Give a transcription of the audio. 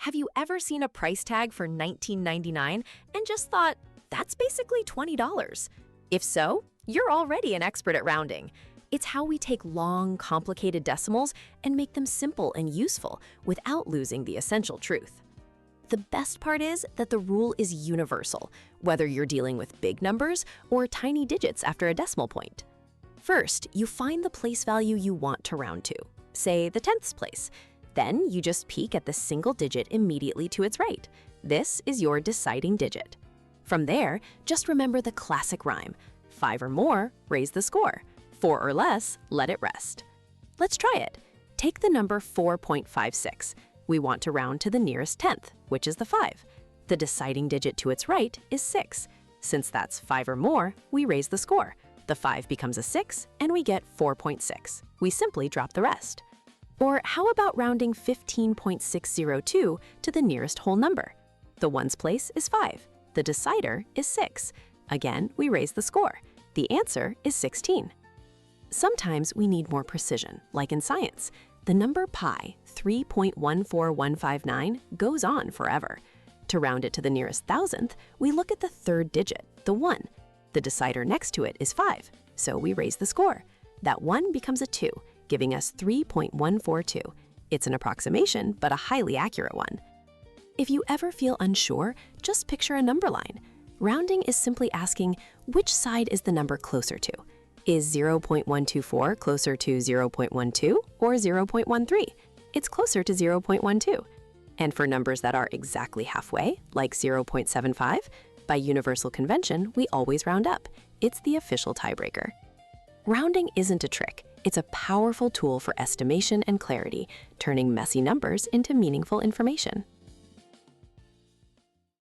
Have you ever seen a price tag for $19.99 and just thought, that's basically $20? If so, you're already an expert at rounding. It's how we take long, complicated decimals and make them simple and useful without losing the essential truth. The best part is that the rule is universal, whether you're dealing with big numbers or tiny digits after a decimal point. First, you find the place value you want to round to, say the tenths place. Then you just peek at the single digit immediately to its right. This is your deciding digit. From there, just remember the classic rhyme: 5 or more, raise the score; 4 or less, let it rest. Let's try it. Take the number 4.56. We want to round to the nearest tenth, which is the 5. The deciding digit to its right is 6. Since that's 5 or more, we raise the score. The 5 becomes a 6, and we get 4.6. We simply drop the rest. Or how about rounding 15.602 to the nearest whole number? The ones place is 5. The decider is 6. Again, we raise the score. The answer is 16. Sometimes we need more precision, like in science. The number pi, 3.14159, goes on forever. To round it to the nearest thousandth, we look at the third digit, the 1. The decider next to it is 5, so we raise the score. That 1 becomes a 2, giving us 3.142. It's an approximation, but a highly accurate one. If you ever feel unsure, just picture a number line. Rounding is simply asking, which side is the number closer to? Is 0.124 closer to 0.12 or 0.13? It's closer to 0.12. And for numbers that are exactly halfway, like 0.75, by universal convention, we always round up. It's the official tiebreaker. Rounding isn't a trick. It's a powerful tool for estimation and clarity, turning messy numbers into meaningful information.